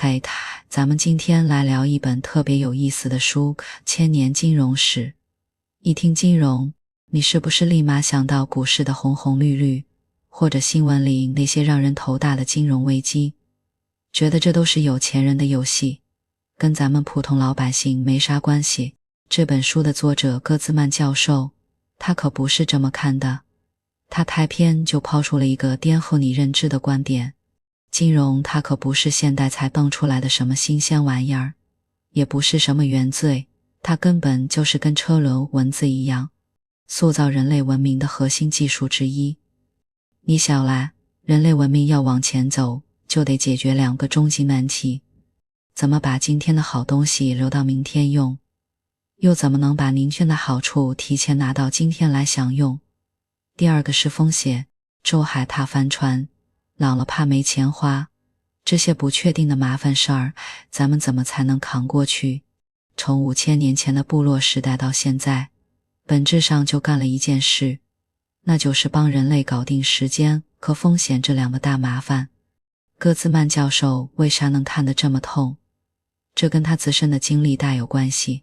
嘿，咱们今天来聊一本特别有意思的书《千年金融史》。一听金融，你是不是立马想到股市的红红绿绿，或者新闻里那些让人头大的金融危机？觉得这都是有钱人的游戏，跟咱们普通老百姓没啥关系。这本书的作者戈兹曼教授，他可不是这么看的。他开篇就抛出了一个颠覆你认知的观点。金融它可不是现代才蹦出来的什么新鲜玩意儿，也不是什么原罪，它根本就是跟车轮文字一样，塑造人类文明的核心技术之一。你想啦，人类文明要往前走，就得解决两个终极难题：怎么把今天的好东西留到明天用，又怎么能把明天的好处提前拿到今天来享用。第二个是风险，舟海怕翻船，老了怕没钱花，这些不确定的麻烦事儿，咱们怎么才能扛过去？从5000年前的部落时代到现在，本质上就干了一件事，那就是帮人类搞定时间和风险这两个大麻烦。戈兹曼教授为啥能看得这么透？这跟他自身的经历大有关系。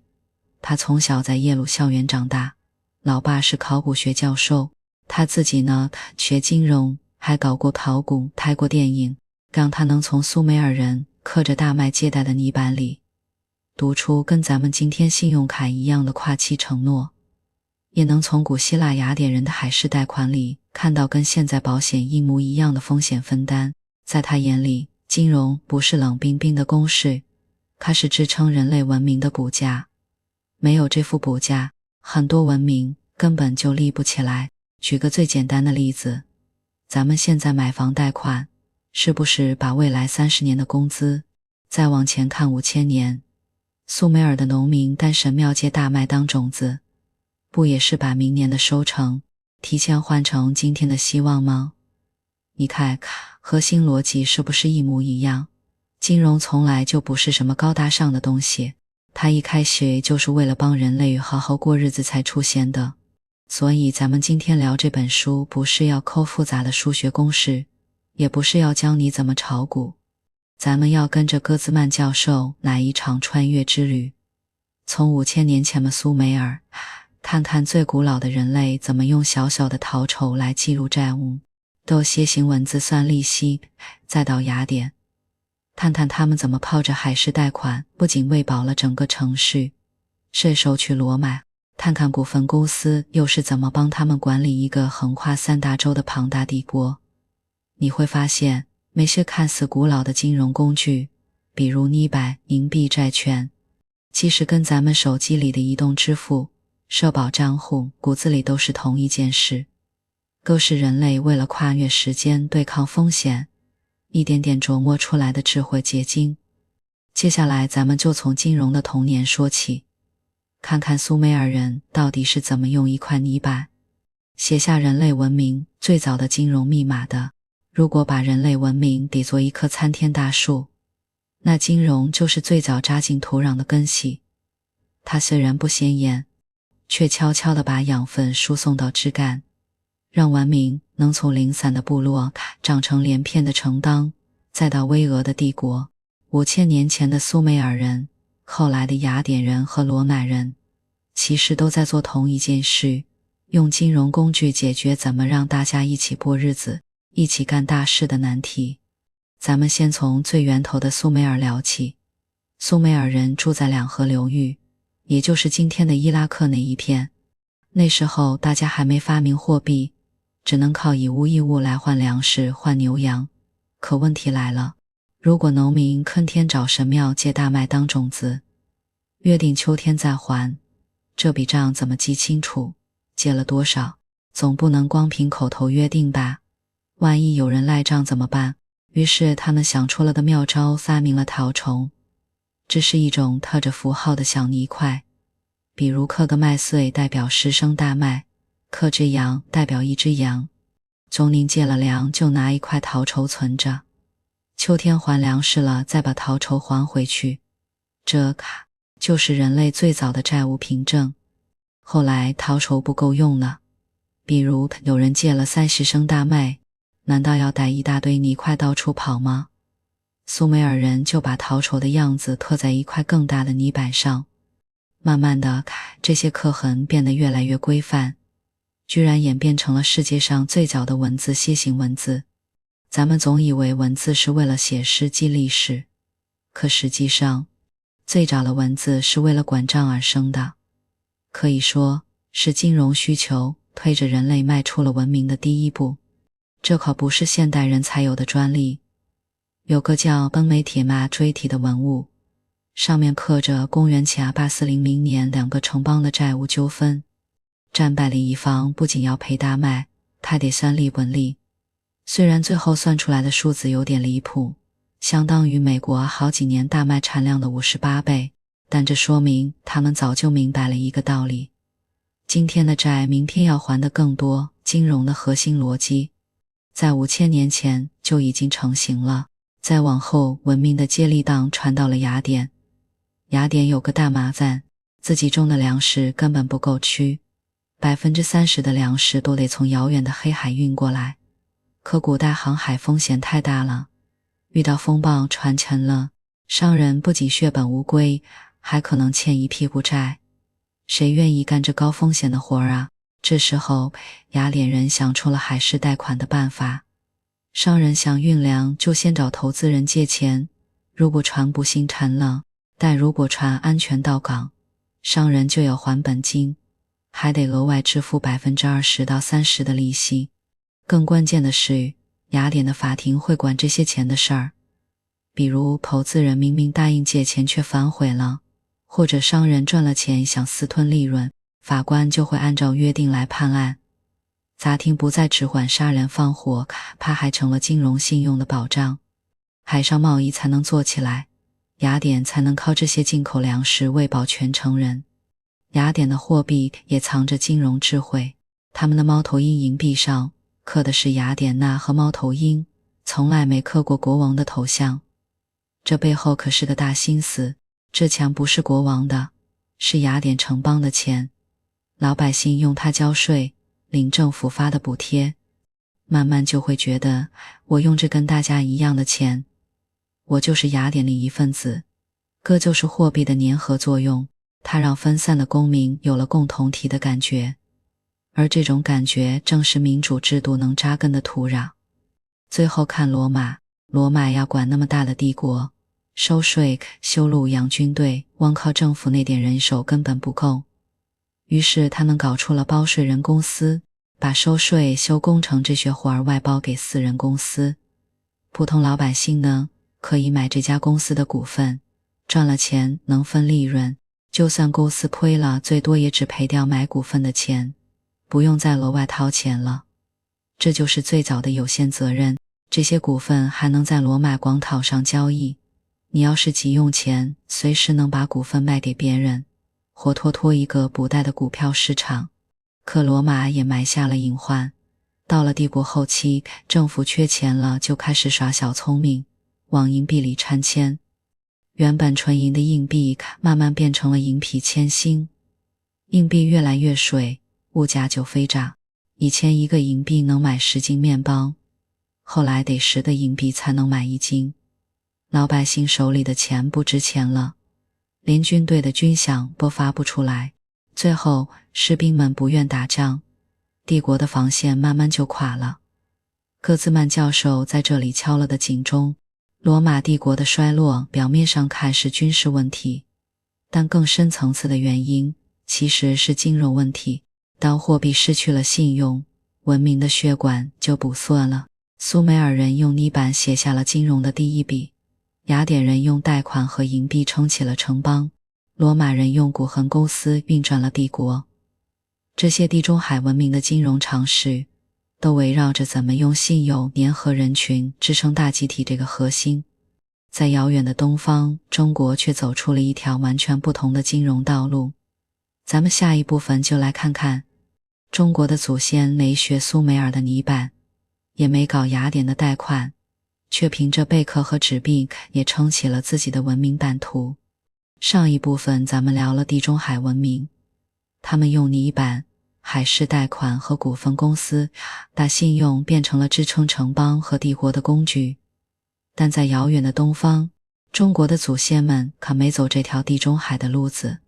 他从小在耶鲁校园长大，老爸是考古学教授，他自己呢，学金融，还搞过考古，拍过电影，让他能从苏美尔人刻着大麦借贷的泥板里读出跟咱们今天信用卡一样的跨期承诺，也能从古希腊雅典人的海事贷款里看到跟现在保险一模一样的风险分担。在他眼里，金融不是冷冰冰的公式，它是支撑人类文明的骨架。没有这副骨架，很多文明根本就立不起来。举个最简单的例子，咱们现在买房贷款，是不是把未来30年的工资再往前看5000年？苏美尔的农民担神庙借大麦当种子，不也是把明年的收成提前换成今天的希望吗？你看，核心逻辑是不是一模一样？金融从来就不是什么高大上的东西，它一开始就是为了帮人类好好过日子才出现的。所以咱们今天聊这本书，不是要抠复杂的数学公式，也不是要教你怎么炒股，咱们要跟着戈兹曼教授来一场穿越之旅，从5000年前的苏美尔，看看最古老的人类怎么用小小的陶筹来记录债务，都楔形文字算利息，再到雅典，看看他们怎么靠着海事贷款不仅喂饱了整个城市，税收去罗马，看看股份公司又是怎么帮他们管理一个横跨3大洲的庞大帝国。你会发现，那些看似古老的金融工具，比如泥板、银币、债券，其实跟咱们手机里的移动支付、社保账户骨子里都是同一件事，都是人类为了跨越时间对抗风险，一点点琢磨出来的智慧结晶。接下来咱们就从金融的童年说起，看看苏美尔人到底是怎么用一块泥板写下人类文明最早的金融密码的。如果把人类文明比作一棵参天大树，那金融就是最早扎进土壤的根系。它虽然不显眼，却悄悄地把养分输送到枝干，让文明能从零散的部落长成连片的城邦，再到巍峨的帝国。5000年前的苏美尔人，后来的雅典人和罗马人，其实都在做同一件事，用金融工具解决怎么让大家一起过日子，一起干大事的难题。咱们先从最源头的苏美尔聊起。苏美尔人住在两河流域，也就是今天的伊拉克那一片。那时候大家还没发明货币，只能靠以物易物来换粮食，换牛羊。可问题来了，如果农民坑天找神庙借大麦当种子，约定秋天再还，这笔账怎么记清楚？借了多少？总不能光凭口头约定吧？万一有人赖账怎么办？于是他们想出了个妙招，发明了陶筹。这是一种刻着符号的小泥块，比如刻个麦穗代表10升大麦，刻只羊代表1只羊。总您借了粮就拿一块陶筹存着，秋天还粮食了再把陶筹还回去。这就是人类最早的债务凭证。后来陶筹不够用了，比如有人借了30升大麦，难道要带一大堆泥块到处跑吗？苏美尔人就把陶丑的样子刻在一块更大的泥板上。慢慢的，这些刻痕变得越来越规范，居然演变成了世界上最早的文字楔形文字。咱们总以为文字是为了写诗记历史，可实际上，最早的文字是为了管账而生的。可以说，是金融需求推着人类迈出了文明的第一步。这可不是现代人才有的专利。有个叫奔美铁马锥体的文物，上面刻着公元前8400年两个城邦的债务纠纷，战败的一方不仅要赔大麦，还得3利本利。虽然最后算出来的数字有点离谱，相当于美国好几年大麦产量的58倍，但这说明他们早就明白了一个道理：今天的债明天要还的更多。金融的核心逻辑在5000年前就已经成型了。再往后，文明的接力档传到了雅典。雅典有个大麻烦，自己种的粮食根本不够吃，30%的粮食都得从遥远的黑海运过来。可古代航海风险太大了，遇到风暴船沉了，商人不仅血本无归，还可能欠一屁股债。谁愿意干这高风险的活儿啊？这时候，雅典人想出了海事贷款的办法。商人想运粮，就先找投资人借钱，如果船不幸沉了，但如果船安全到港，商人就要还本金，还得额外支付20%到30%的利息。更关键的是，雅典的法庭会管这些钱的事儿。比如投资人明明答应借钱却反悔了，或者商人赚了钱想私吞利润，法官就会按照约定来判案。法庭不再只管杀人放火，它还成了金融信用的保障。海上贸易才能做起来，雅典才能靠这些进口粮食喂饱全城人。雅典的货币也藏着金融智慧，他们的猫头鹰银币上刻的是雅典娜和猫头鹰，从来没刻过国王的头像。这背后可是个大心思，这钱不是国王的，是雅典城邦的钱，老百姓用它交税，领政府发的补贴。慢慢就会觉得，我用这跟大家一样的钱，我就是雅典的一份子。这就是货币的粘合作用，它让分散的公民有了共同体的感觉，而这种感觉正是民主制度能扎根的土壤。最后看罗马，罗马要管那么大的帝国，收税、修路、养军队，光靠政府那点人手根本不够。于是他们搞出了包税人公司，把收税、修工程这些活儿外包给私人公司。普通老百姓呢，可以买这家公司的股份，赚了钱能分利润，就算公司亏了，最多也只赔掉买股份的钱，不用再额外掏钱了。这就是最早的有限责任，这些股份还能在罗马广场上交易。你要是急用钱，随时能把股份卖给别人，活脱脱一个不带的股票市场。可罗马也埋下了隐患，到了帝国后期，政府缺钱了，就开始耍小聪明，往银币里掺铅。原本纯银的硬币慢慢变成了银皮铅芯，硬币越来越水，物价就飞涨。以前一个银币能买10斤面包，后来得10个银币才能买1斤。老百姓手里的钱不值钱了，连军队的军饷都发不出来，最后士兵们不愿打仗，帝国的防线慢慢就垮了。戈兹曼教授在这里敲了的警钟，罗马帝国的衰落表面上看是军事问题，但更深层次的原因其实是金融问题。当货币失去了信用，文明的血管就堵塞了。苏美尔人用泥板写下了金融的第一笔，雅典人用贷款和银币撑起了城邦，罗马人用骨痕公司运转了帝国。这些地中海文明的金融常识都围绕着怎么用信用粘合人群支撑大集体这个核心。在遥远的东方，中国却走出了一条完全不同的金融道路。咱们下一部分就来看看中国的祖先没学苏美尔的泥板，也没搞雅典的贷款，却凭着贝壳和纸币也撑起了自己的文明版图。上一部分咱们聊了地中海文明，他们用泥板、海事贷款和股份公司把信用变成了支撑城邦和帝国的工具。但在遥远的东方，中国的祖先们可没走这条地中海的路子。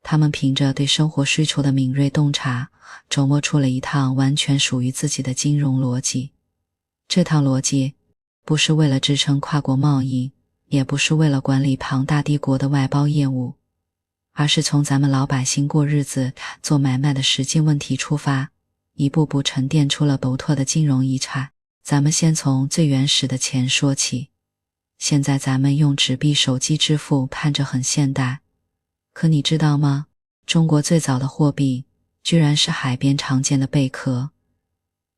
他们凭着对生活需求的敏锐洞察，琢磨出了一套完全属于自己的金融逻辑。这套逻辑不是为了支撑跨国贸易，也不是为了管理庞大帝国的外包业务，而是从咱们老百姓过日子、做买卖的实际问题出发，一步步沉淀出了独特的金融遗产。咱们先从最原始的钱说起。现在咱们用纸币手机支付看着很现代，可你知道吗？中国最早的货币居然是海边常见的贝壳。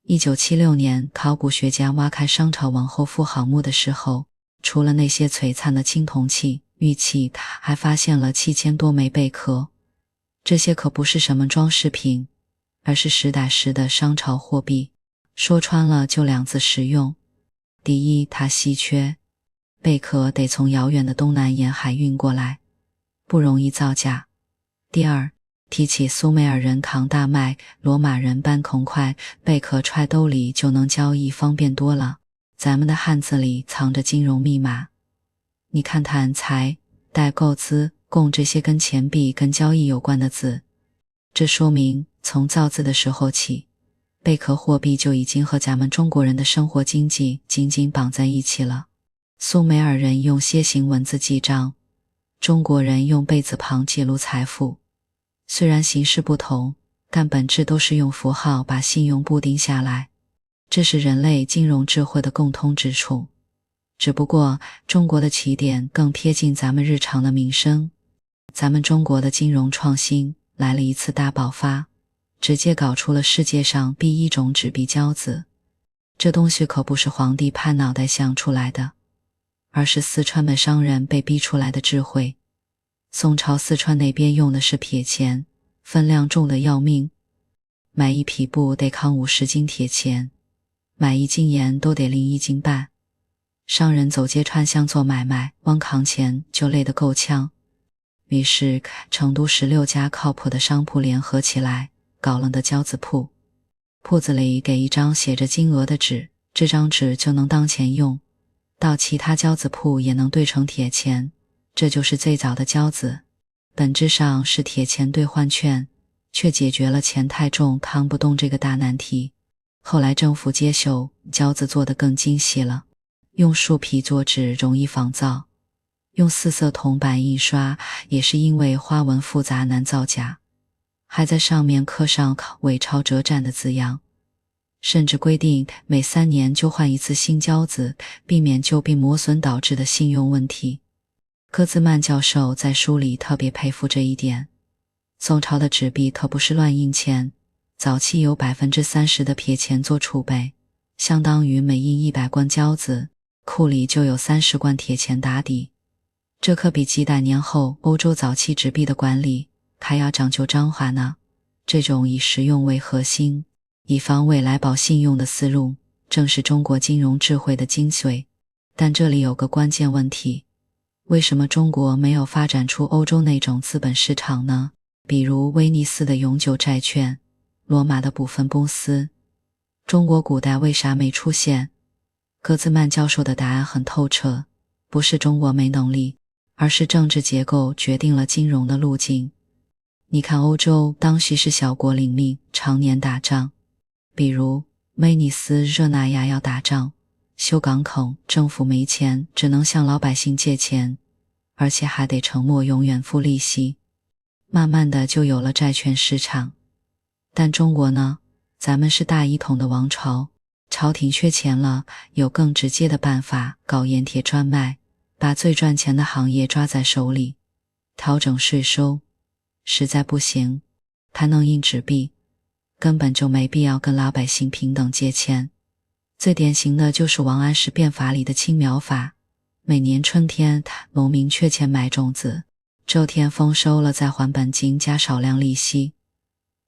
1976年，考古学家挖开商朝王后妇好墓的时候，除了那些璀璨的青铜器、玉器，还发现了7000多枚贝壳。这些可不是什么装饰品，而是实打实的商朝货币。说穿了就2字实用。第一，它稀缺，贝壳得从遥远的东南沿海运过来，不容易造假。第二，提起苏美尔人扛大麦，罗马人搬铜块，贝壳揣兜里就能交易，方便多了。咱们的汉字里藏着金融密码。你看碳、财、代、购、资、共这些跟钱币跟交易有关的字，这说明从造字的时候起，贝壳货币就已经和咱们中国人的生活经济紧紧绑在一起了。苏美尔人用楔形文字记账，中国人用贝字旁记录财富。虽然形式不同，但本质都是用符号把信用固定下来，这是人类金融智慧的共通之处。只不过中国的起点更贴近咱们日常的民生，咱们中国的金融创新来了一次大爆发，直接搞出了世界上第一种纸币交子。这东西可不是皇帝拍脑袋想出来的，而是四川的商人被逼出来的智慧。宋朝四川那边用的是铁钱，分量重的要命，买一匹布得扛50斤铁钱，买1斤盐都得拎1斤半。商人走街串巷做买卖，光扛钱就累得够呛。于是成都16家靠谱的商铺联合起来，搞了的交子铺。铺子里给一张写着金额的纸，这张纸就能当钱用，到其他交子铺也能兑成铁钱。这就是最早的交子，本质上是铁钱兑换券，却解决了钱太重扛不动这个大难题。后来政府接手，交子做得更精细了，用树皮做纸容易仿造，用4色铜板印刷也是因为花纹复杂难造假，还在上面刻上伪钞折战的字样，甚至规定每3年就换一次新交子，避免旧币磨损导致的信用问题。戈兹曼教授在书里特别佩服这一点。宋朝的纸币可不是乱印钱，早期有 30% 的撇钱做储备，相当于每印100贯交子，库里就有30贯铁钱打底。这可比几代年后欧洲早期纸币的管理还要讲究章法呢。这种以实用为核心，以防未来保信用的思路，正是中国金融智慧的精髓。但这里有个关键问题，为什么中国没有发展出欧洲那种资本市场呢？比如威尼斯的永久债券，罗马的部分公司，中国古代为啥没出现？戈兹曼教授的答案很透彻，不是中国没能力，而是政治结构决定了金融的路径。你看欧洲当时是小国领命，常年打仗，比如威尼斯、热那亚要打仗，修港口，政府没钱，只能向老百姓借钱，而且还得承诺永远付利息。慢慢的就有了债券市场。但中国呢？咱们是大一统的王朝，朝廷缺钱了，有更直接的办法，搞盐铁专卖，把最赚钱的行业抓在手里，调整税收。实在不行，还能印纸币，根本就没必要跟老百姓平等借钱。最典型的就是王安石变法里的青苗法，每年春天农民缺钱买种子，周天丰收了再还本金加少量利息。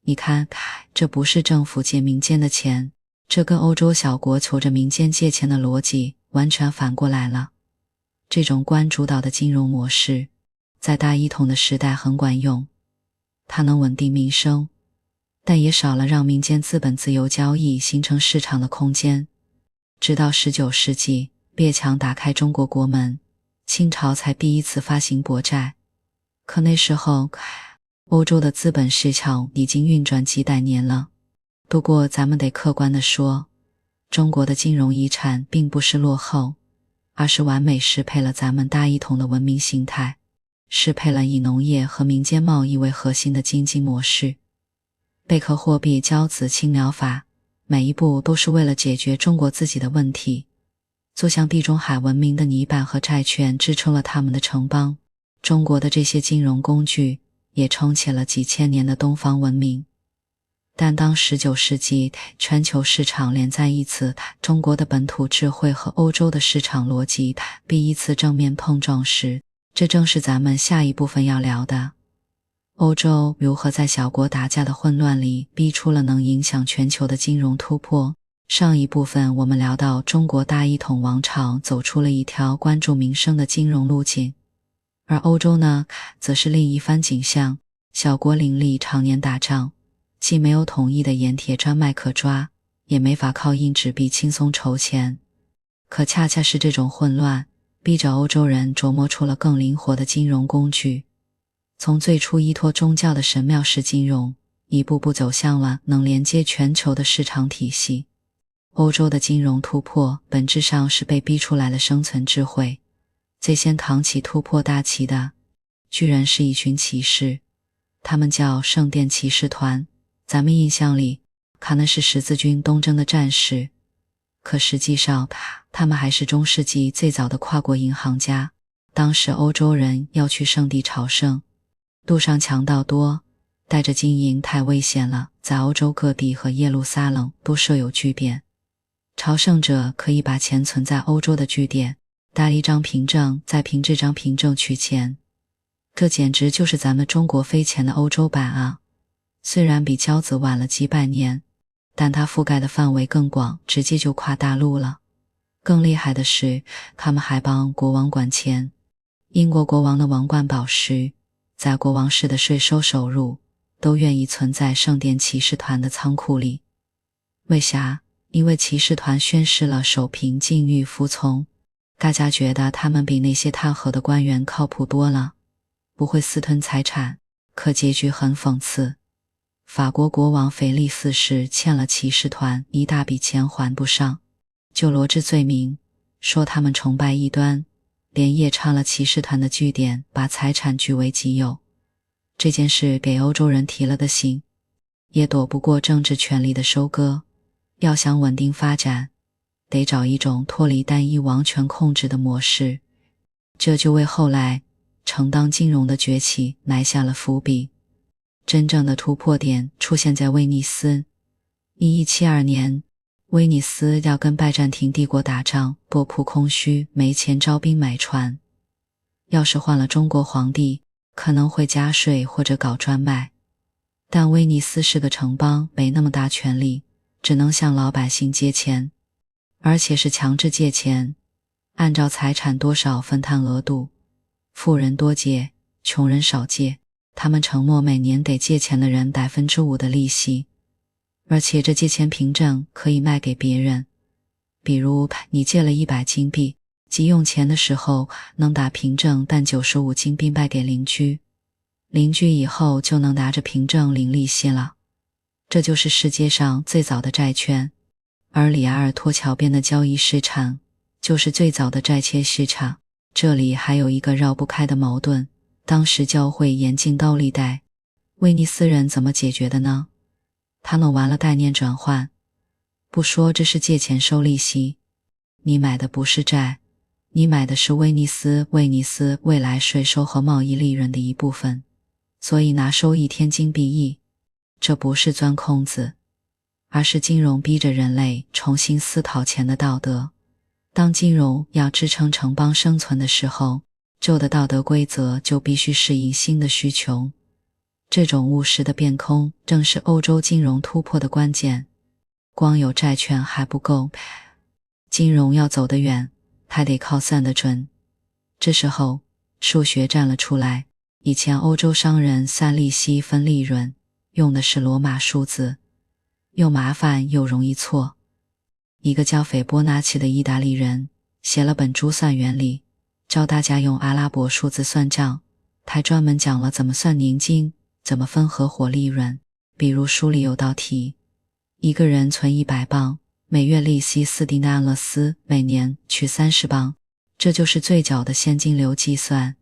你看，这不是政府借民间的钱，这跟欧洲小国求着民间借钱的逻辑完全反过来了。这种官主导的金融模式在大一统的时代很管用，它能稳定民生，但也少了让民间资本自由交易形成市场的空间。直到19世纪，列强打开中国国门，清朝才第一次发行国债。可那时候，欧洲的资本市场已经运转几百年了。不过咱们得客观地说，中国的金融遗产并不是落后，而是完美适配了咱们大一统的文明形态，适配了以农业和民间贸易为核心的经济模式。贝壳货币骄子青苗法，每一步都是为了解决中国自己的问题。就像地中海文明的泥板和债券支撑了他们的城邦，中国的这些金融工具也撑起了几千年的东方文明。但当19世纪全球市场连在一起，中国的本土智慧和欧洲的市场逻辑第一次正面碰撞时，这正是咱们下一部分要聊的。欧洲如何在小国打架的混乱里逼出了能影响全球的金融突破。上一部分我们聊到中国大一统王朝走出了一条关注民生的金融路径，而欧洲呢，则是另一番景象，小国林立，常年打仗，既没有统一的盐铁专卖可抓，也没法靠印纸币轻松筹钱。可恰恰是这种混乱，逼着欧洲人琢磨出了更灵活的金融工具，从最初依托宗教的神庙式金融，一步步走向了能连接全球的市场体系。欧洲的金融突破本质上是被逼出来的生存智慧，最先扛起突破大旗的居然是一群骑士，他们叫圣殿骑士团。咱们印象里可能是十字军东征的战士，可实际上他们还是中世纪最早的跨国银行家。当时欧洲人要去圣地朝圣，路上强盗多，带着金银太危险了，在欧洲各地和耶路撒冷都设有据点，朝圣者可以把钱存在欧洲的据点，带一张凭证，再凭这张凭证取钱。这简直就是咱们中国飞钱的欧洲版啊！虽然比交子晚了几百年，但它覆盖的范围更广，直接就跨大陆了。更厉害的是，他们还帮国王管钱。英国国王的王冠宝石，在国王室的税收收入，都愿意存在圣殿骑士团的仓库里。为啥？因为骑士团宣示了守平禁欲服从，大家觉得他们比那些探河的官员靠谱多了，不会私吞财产。可结局很讽刺，法国国王腓力4世欠了骑士团一大笔钱还不上，就罗织罪名，说他们崇拜异端，连夜抄了骑士团的据点，把财产据为己有。这件事给欧洲人提了个醒，也躲不过政治权力的收割。要想稳定发展，得找一种脱离单一王权控制的模式，这就为后来承当金融的崛起埋下了伏笔。真正的突破点出现在威尼斯。1172年，威尼斯要跟拜占庭帝国打仗，国库空虚，没钱招兵买船。要是换了中国皇帝，可能会加税或者搞专卖，但威尼斯是个城邦，没那么大权力，只能向老百姓借钱，而且是强制借钱，按照财产多少分摊额度，富人多借，穷人少借。他们承诺每年得借钱的人 5% 的利息，而且这借钱凭证可以卖给别人。比如你借了100金币，急用钱的时候能打凭证，但95金币卖给邻居，邻居以后就能拿着凭证领利息了。这就是世界上最早的债券，而里亚尔托桥边的交易市场就是最早的债券市场。这里还有一个绕不开的矛盾，当时教会严禁高利贷，威尼斯人怎么解决的呢？他们玩了概念转换，不说这是借钱收利息，你买的不是债，你买的是威尼斯未来税收和贸易利润的一部分，所以拿收1天金币1，这不是钻空子，而是金融逼着人类重新思考钱的道德。当金融要支撑城邦生存的时候，旧的道德规则就必须适应新的需求。这种务实的变空正是欧洲金融突破的关键。光有债券还不够，金融要走得远，还得靠算得准。这时候数学站了出来，以前欧洲商人算利息分利润，用的是罗马数字，又麻烦又容易错。一个叫斐波那契的意大利人写了本《珠算原理》，教大家用阿拉伯数字算账，还专门讲了怎么算年金，怎么分合伙利润。比如书里有道题，一个人存100磅，每月利息4迪纳勒斯，每年取30磅，这就是最早的现金流计算，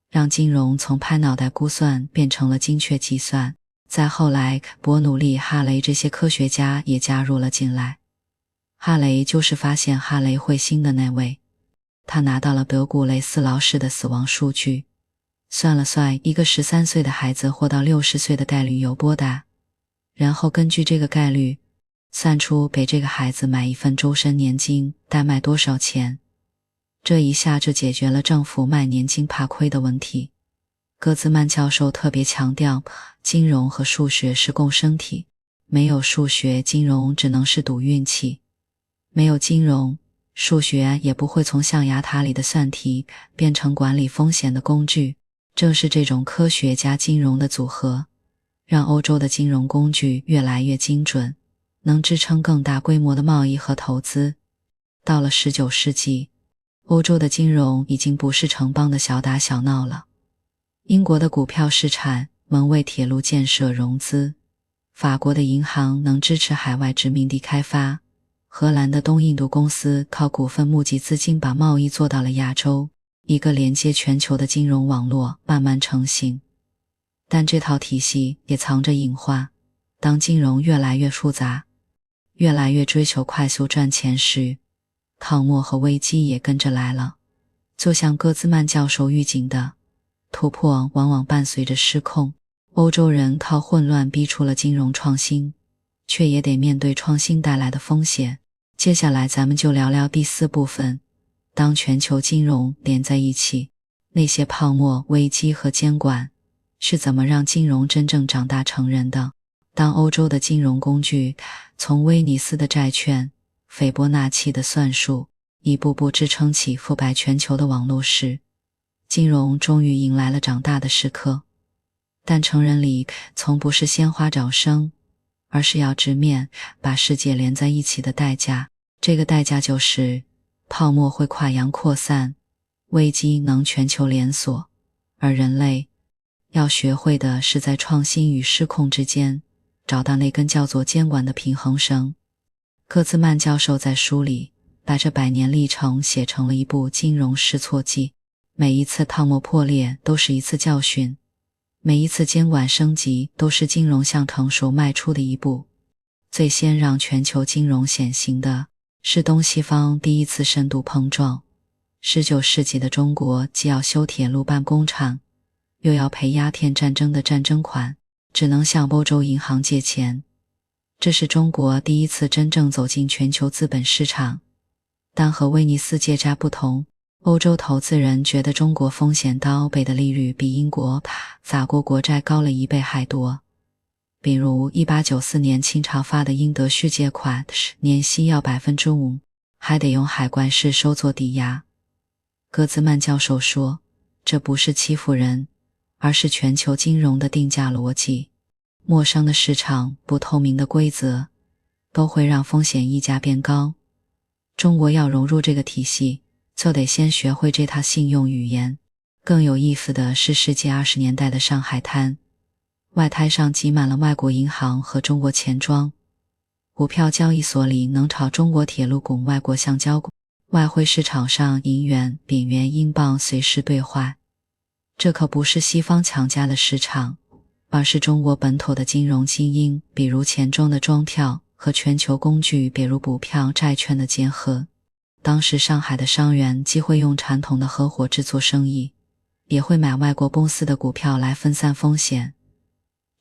让金融从拍脑袋估算变成了精确计算。再后来，伯努利、哈雷这些科学家也加入了进来。哈雷就是发现哈雷彗星的那位，他拿到了德古雷斯劳氏的死亡数据，算了算一个13岁的孩子活到60岁的概率有多大，然后根据这个概率算出给这个孩子买一份终身年金该卖多少钱。这一下就解决了政府卖年金怕亏的问题。戈兹曼教授特别强调，金融和数学是共生体，没有数学，金融只能是赌运气；没有金融，数学也不会从象牙塔里的算题变成管理风险的工具。正是这种科学加金融的组合，让欧洲的金融工具越来越精准，能支撑更大规模的贸易和投资。到了19世纪，欧洲的金融已经不是城邦的小打小闹了。英国的股票市场能为铁路建设融资，法国的银行能支持海外殖民地开发，荷兰的东印度公司靠股份募集资金把贸易做到了亚洲，一个连接全球的金融网络慢慢成型。但这套体系也藏着隐患，当金融越来越复杂，越来越追求快速赚钱时，泡沫和危机也跟着来了。就像戈兹曼教授预警的，突破往往伴随着失控。欧洲人靠混乱逼出了金融创新，却也得面对创新带来的风险。接下来咱们就聊聊第4部分，当全球金融连在一起，那些泡沫、危机和监管是怎么让金融真正长大成人的。当欧洲的金融工具从威尼斯的债券、斐波那契的算术一步步支撑起覆盖全球的网络时，金融终于迎来了长大的时刻。但成人礼从不是鲜花掌声，而是要直面把世界连在一起的代价。这个代价就是泡沫会跨洋扩散，危机能全球连锁，而人类要学会的是在创新与失控之间找到那根叫做监管的平衡绳。戈兹曼教授在书里把这100年历程写成了一部金融试错记，每一次泡沫破裂都是一次教训，每一次监管升级都是金融向成熟迈出的一步。最先让全球金融显形的是东西方第一次深度碰撞。19世纪的中国既要修铁路办工厂，又要赔鸦片战争的战争款，只能向欧洲银行借钱。这是中国第一次真正走进全球资本市场。但和威尼斯借债不同，欧洲投资人觉得中国风险高倍的利率比英国、法国国债高了1倍还多。比如1894年清朝发的英德续借款，年息要 5%， 还得用海关税收做抵押。戈兹曼教授说，这不是欺负人，而是全球金融的定价逻辑。陌生的市场、不透明的规则，都会让风险溢价变高。中国要融入这个体系，就得先学会这套信用语言。更有意思的是世纪20年代的上海滩，外滩上挤满了外国银行和中国钱庄，股票交易所里能炒中国铁路股、外国橡胶股，外汇市场上银元、biển元、英镑随时兑换。这可不是西方强加的市场，而是中国本土的金融精英，比如钱庄的庄票和全球工具，比如股票、债券的结合。当时上海的商人既会用传统的合伙制做生意，也会买外国公司的股票来分散风险。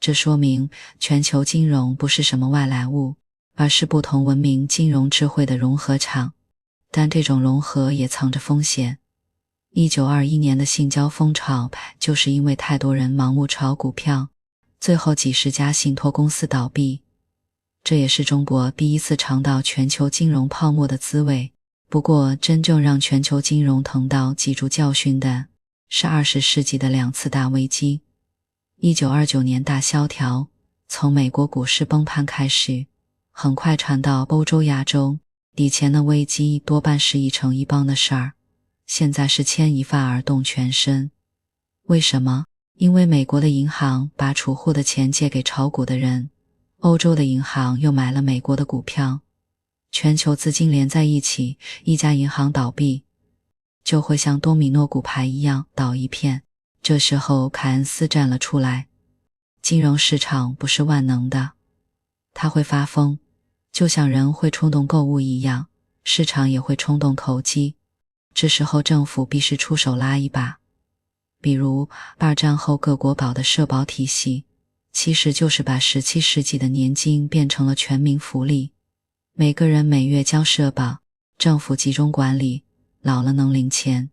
这说明全球金融不是什么外来物，而是不同文明金融智慧的融合场。但这种融合也藏着风险。1921年的性交风潮就是因为太多人盲目炒股票，最后几十家信托公司倒闭。这也是中国第一次尝到全球金融泡沫的滋味。不过真正让全球金融同道记住教训的是20世纪的2次大危机。1929年大萧条从美国股市崩盘开始，很快传到欧洲、亚洲，以前的危机多半是一城一邦的事儿，现在是牵一发而动全身。为什么？因为美国的银行把储户的钱借给炒股的人，欧洲的银行又买了美国的股票，全球资金连在一起，一家银行倒闭，就会像多米诺骨牌一样倒一片。这时候凯恩斯站了出来，金融市场不是万能的，它会发疯，就像人会冲动购物一样，市场也会冲动投机，这时候政府必须出手拉一把。比如二战后各国保的社保体系，其实就是把17世纪的年金变成了全民福利，每个人每月交社保，政府集中管理，老了能领钱。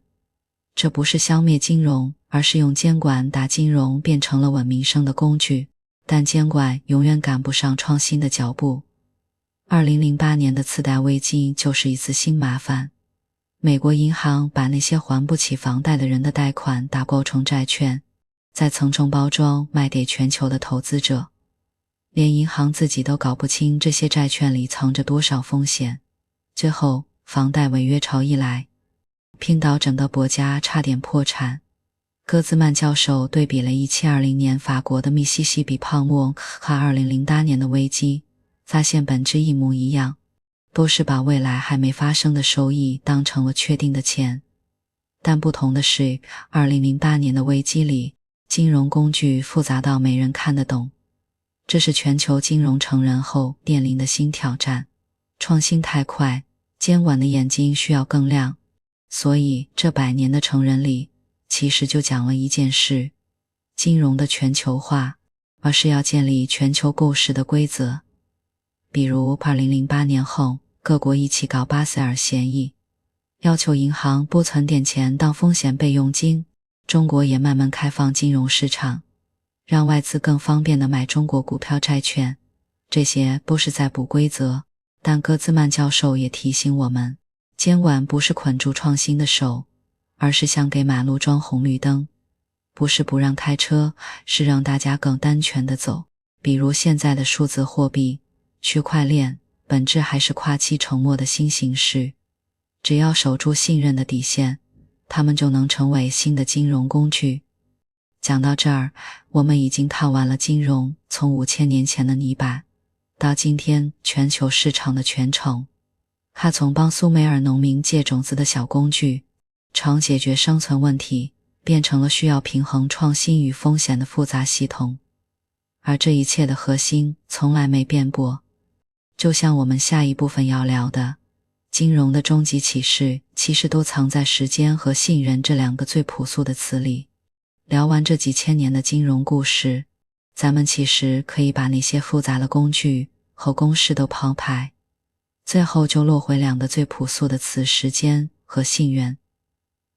这不是消灭金融，而是用监管把金融变成了稳民生的工具，但监管永远赶不上创新的脚步。2008年的次贷危机就是一次新麻烦，美国银行把那些还不起房贷的人的贷款打包成债券，再层层包装卖给全球的投资者，连银行自己都搞不清这些债券里藏着多少风险。最后房贷违约潮一来，拼到整个国家差点破产。戈兹曼教授对比了1720年法国的密西西比泡沫和2008年的危机，发现本质一模一样，都是把未来还没发生的收益当成了确定的钱。但不同的是，2008年的危机里，金融工具复杂到没人看得懂。这是全球金融成人后面临的新挑战，创新太快，监管的眼睛需要更亮。所以这100年的成人里，其实就讲了一件事，金融的全球化，而是要建立全球共识的规则。比如2008年后，各国一起搞巴塞尔协议，要求银行不存点钱当风险备用金，中国也慢慢开放金融市场，让外资更方便地买中国股票债券，这些都是在补规则。但戈兹曼教授也提醒我们，监管不是捆住创新的手，而是像给马路装红绿灯，不是不让开车，是让大家更安全地走。比如现在的数字货币、区块链，本质还是跨期承诺的新形式，只要守住信任的底线，它们就能成为新的金融工具。讲到这儿，我们已经套完了金融从5000年前的泥板到今天全球市场的全程，它从帮苏美尔农民借种子的小工具，从解决生存问题，变成了需要平衡创新与风险的复杂系统。而这一切的核心从来没变过。就像我们下一部分要聊的，金融的终极启示其实都藏在时间和信任这2个最朴素的词里。聊完这几千年的金融故事，咱们其实可以把那些复杂的工具和公式都抛开，最后就落回2个最朴素的词，时间和信任。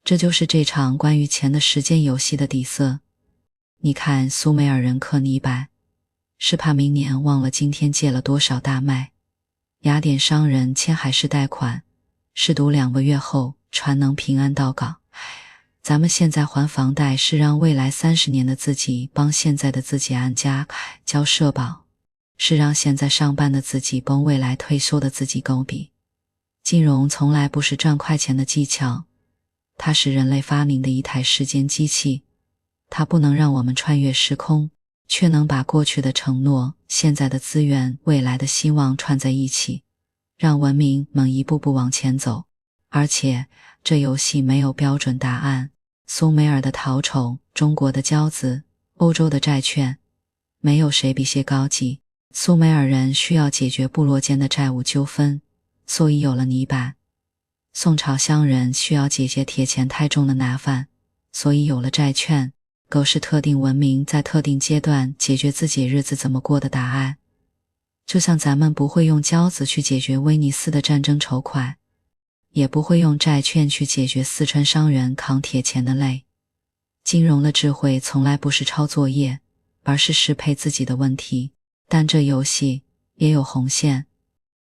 这就是这场关于钱的时间游戏的底色。你看苏美尔人刻泥板，是怕明年忘了今天借了多少大麦；雅典商人签海事贷款，是赌2个月后船能平安到港。咱们现在还房贷，是让未来30年的自己帮现在的自己安家交社保，是让现在上班的自己帮未来退休的自己勾笔。金融从来不是赚快钱的技巧，它是人类发明的一台时间机器，它不能让我们穿越时空，却能把过去的承诺、现在的资源、未来的希望串在一起，让文明们一步步往前走。而且这游戏没有标准答案，苏美尔的陶宠，中国的骄子，欧洲的债券，没有谁比谁高级。苏美尔人需要解决部落间的债务纠纷，所以有了泥板。宋朝乡人需要解决铁钱太重的麻烦，所以有了债券。狗是特定文明在特定阶段解决自己日子怎么过的答案。就像咱们不会用骄子去解决威尼斯的战争筹款，也不会用债券去解决四川商人扛铁钱的累。金融的智慧从来不是抄作业，而是适配自己的问题。但这游戏也有红线。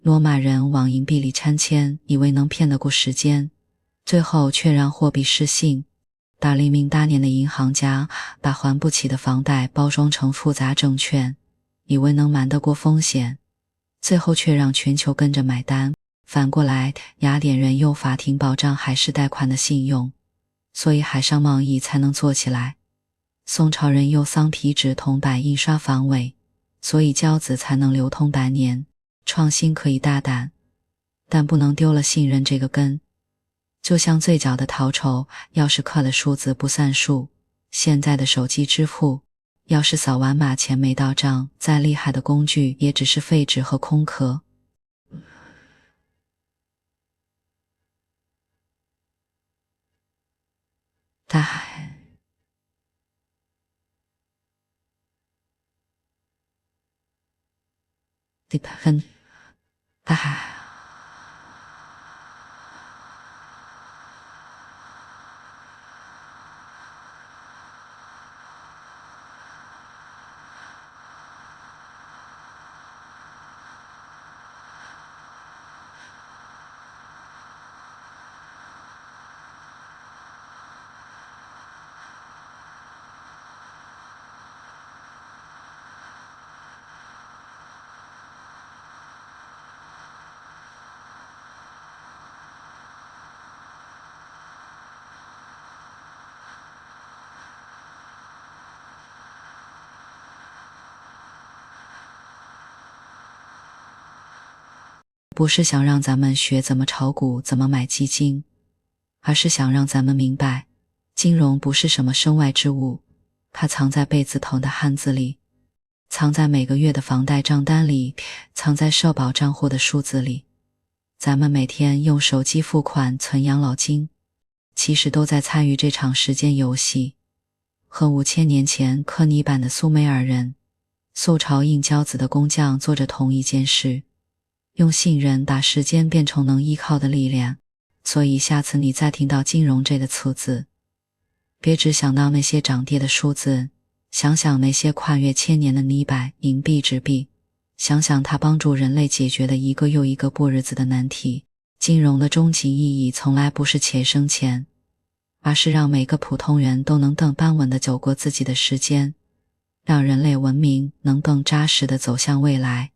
罗马人往银币里掺钱，以为能骗得过时间，最后却让货币失信。2008年的银行家把还不起的房贷包装成复杂证券，以为能瞒得过风险，最后却让全球跟着买单。反过来，雅典人用法庭保障海事贷款的信用，所以海上贸易才能做起来。宋朝人用桑皮纸铜板印刷防伪，所以交子才能流通百年。创新可以大胆，但不能丢了信任这个根。就像最早的陶筹，要是刻了数字不算数，现在的手机支付，要是扫完码钱没到账，再厉害的工具也只是废纸和空壳。大海，大海。不是想让咱们学怎么炒股，怎么买基金，而是想让咱们明白，金融不是什么身外之物，它藏在被子头的汉字里，藏在每个月的房贷账单里，藏在社保账户的数字里。咱们每天用手机付款存养老金，其实都在参与这场时间游戏。和5000年前刻泥板的苏美尔人、宋朝印交子的工匠做着同一件事，用信任把时间变成能依靠的力量。所以下次你再听到金融这个词字，别只想到那些涨跌的数字，想想那些跨越千年的泥板、银币、纸币，想想它帮助人类解决的一个又一个过日子的难题。金融的终极意义从来不是钱生钱，而是让每个普通人都能更安稳地走过自己的时间，让人类文明能更扎实地走向未来。